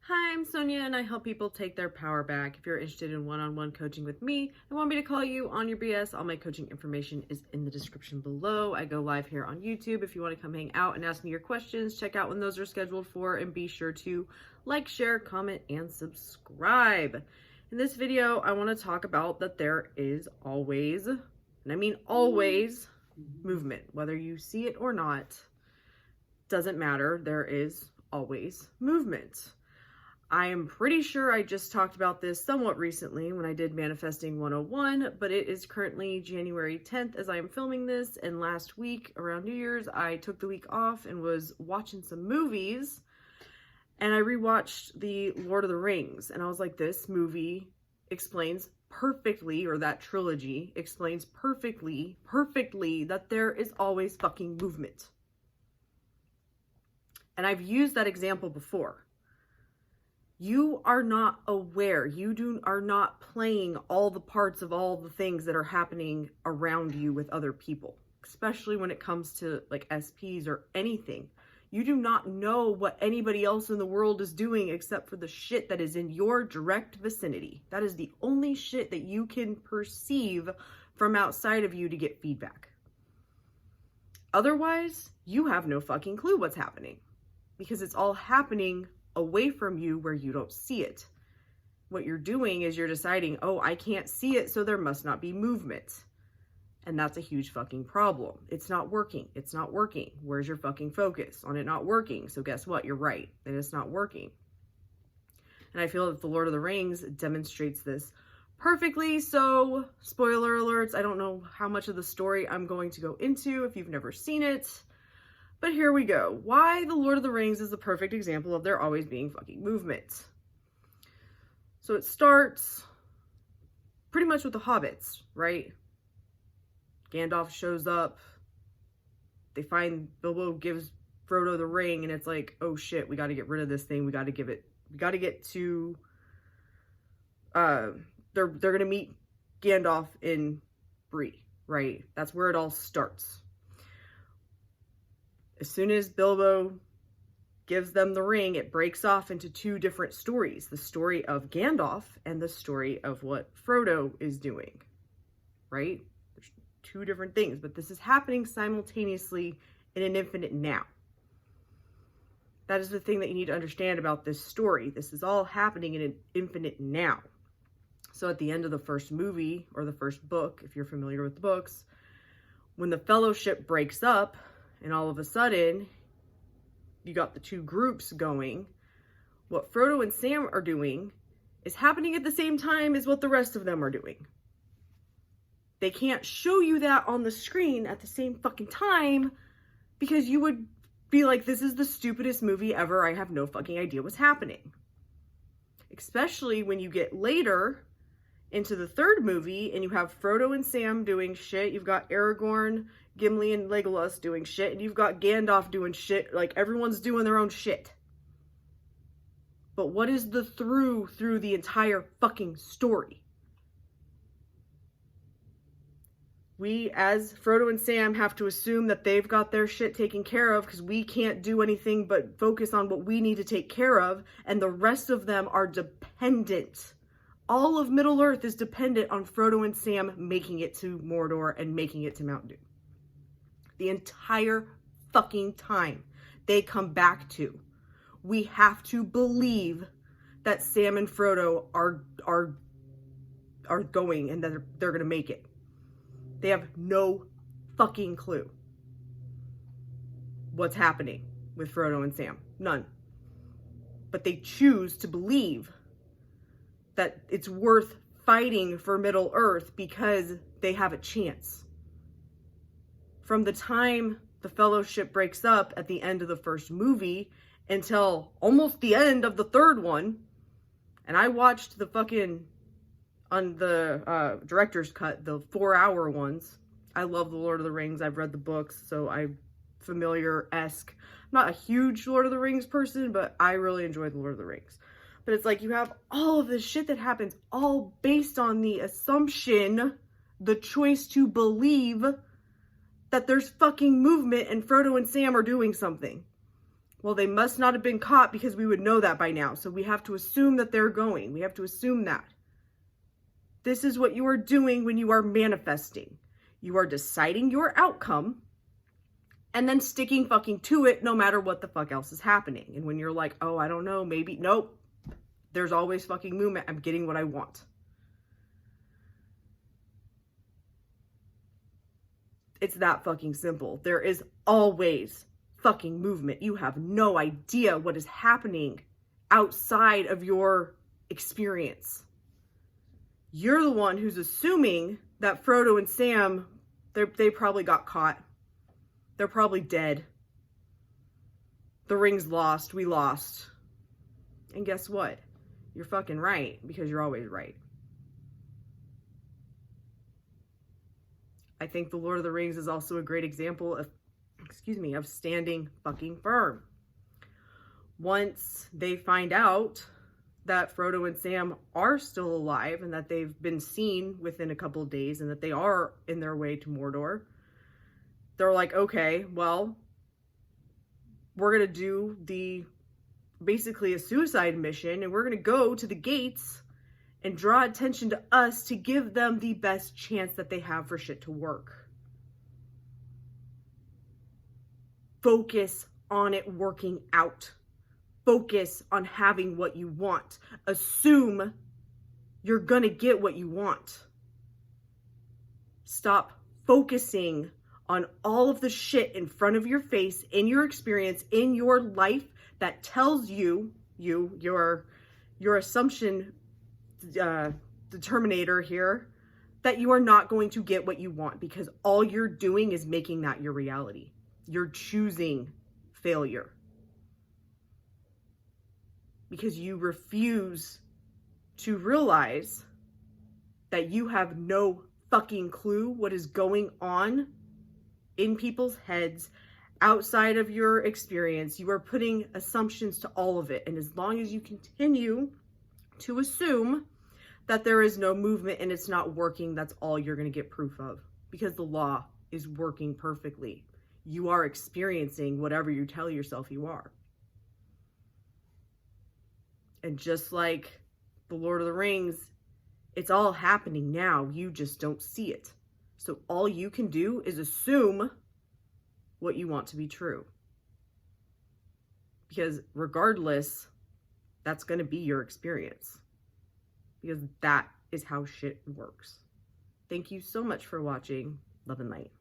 Hi, I'm Sonia and I help people take their power back. If you're interested in one-on-one coaching with me and want me to call you on your BS, all my coaching information is in the description below. I go live here on YouTube. If you want to come hang out and ask me your questions, check out when those are scheduled for, and be sure to like, share, comment, and subscribe. In this video, I want to talk about that there is always, and I mean always, movement. Whether you see it or not, doesn't matter. There is always movement. I am pretty sure I just talked about this somewhat recently when I did Manifesting 101, but it is currently January 10th as I am filming this, and last week around New Year's I took the week off and was watching some movies, and I rewatched the Lord of the Rings, and I was like, this movie explains perfectly, or that trilogy explains perfectly that there is always fucking movement. And I've used that example before. You are not aware. You are not playing all the parts of all the things that are happening around you with other people, especially when it comes to like SPs or anything. You do not know what anybody else in the world is doing except for the shit that is in your direct vicinity. That is the only shit that you can perceive from outside of you to get feedback. Otherwise, you have no fucking clue what's happening because it's all happening away from you where you don't see it. What you're doing is you're deciding, oh, I can't see it, so there must not be movement. And that's a huge fucking problem. It's not working. It's not working. Where's your fucking focus on it not working? So guess what? You're right. And it's not working. And I feel that The Lord of the Rings demonstrates this perfectly. So spoiler alerts, I don't know how much of the story I'm going to go into if you've never seen it. But here we go. Why The Lord of the Rings is the perfect example of there always being fucking movement. So it starts pretty much with the hobbits, right? Gandalf shows up. They find Bilbo gives Frodo the ring, and it's like, oh shit, we got to get rid of this thing. We got to get to, they're going to meet Gandalf in Bree, right? That's where it all starts. As soon as Bilbo gives them the ring, it breaks off into two different stories. The story of Gandalf and the story of what Frodo is doing, right? There's two different things, but this is happening simultaneously in an infinite now. That is the thing that you need to understand about this story. This is all happening in an infinite now. So at the end of the first movie, or the first book, if you're familiar with the books, when the Fellowship breaks up, and all of a sudden, you got the two groups going. What Frodo and Sam are doing is happening at the same time as what the rest of them are doing. They can't show you that on the screen at the same fucking time because you would be like, this is the stupidest movie ever. I have no fucking idea what's happening. Especially when you get later into the third movie and you have Frodo and Sam doing shit. You've got Aragorn, Gimli, and Legolas doing shit, and you've got Gandalf doing shit. Like, everyone's doing their own shit. But what is the through the entire fucking story? We, as Frodo and Sam, have to assume that they've got their shit taken care of because we can't do anything but focus on what we need to take care of, and the rest of them are dependent. All of Middle-earth is dependent on Frodo and Sam making it to Mordor and making it to Mount Doom. The entire fucking time they come back to, we have to believe that Sam and Frodo are going and that they're going to make it. They have no fucking clue what's happening with Frodo and Sam. None. But they choose to believe that it's worth fighting for Middle-earth because they have a chance. From the time the Fellowship breaks up at the end of the first movie until almost the end of the third one, and I watched the fucking, on the director's cut, the 4-hour ones. I love The Lord of the Rings. I've read the books, so I'm familiar-esque. I'm not a huge Lord of the Rings person, but I really enjoy The Lord of the Rings. But it's like you have all of this shit that happens all based on the assumption, the choice to believe that there's fucking movement and Frodo and Sam are doing something. Well, they must not have been caught because we would know that by now. So we have to assume that they're going. We have to assume that. This is what you are doing when you are manifesting. You are deciding your outcome and then sticking fucking to it no matter what the fuck else is happening. And when you're like, oh, I don't know, maybe, nope. There's always fucking movement. I'm getting what I want. It's that fucking simple. There is always fucking movement. You have no idea what is happening outside of your experience. You're the one who's assuming that Frodo and Sam, they probably got caught. They're probably dead. The ring's lost. We lost. And guess what? You're fucking right, because you're always right. I think The Lord of the Rings is also a great example of, of standing fucking firm. Once they find out that Frodo and Sam are still alive and that they've been seen within a couple of days and that they are in their way to Mordor, they're like, okay, well, we're going to do basically a suicide mission, and we're going to go to the gates and draw attention to us to give them the best chance that they have for shit to work. Focus on it working out. Focus on having what you want. Assume you're going to get what you want. Stop focusing on all of the shit in front of your face, in your experience, in your life that tells your assumption determinator here that you are not going to get what you want, because all you're doing is making that your reality. You're choosing failure because you refuse to realize that you have no fucking clue what is going on in people's heads outside of your experience. You are putting assumptions to all of it. And as long as you continue to assume that there is no movement and it's not working, that's all you're going to get proof of, because the law is working perfectly. You are experiencing whatever you tell yourself you are. And just like The Lord of the Rings, it's all happening now. You just don't see it. So all you can do is assume what you want to be true. Because regardless, that's going to be your experience. Because that is how shit works. Thank you so much for watching. Love and light.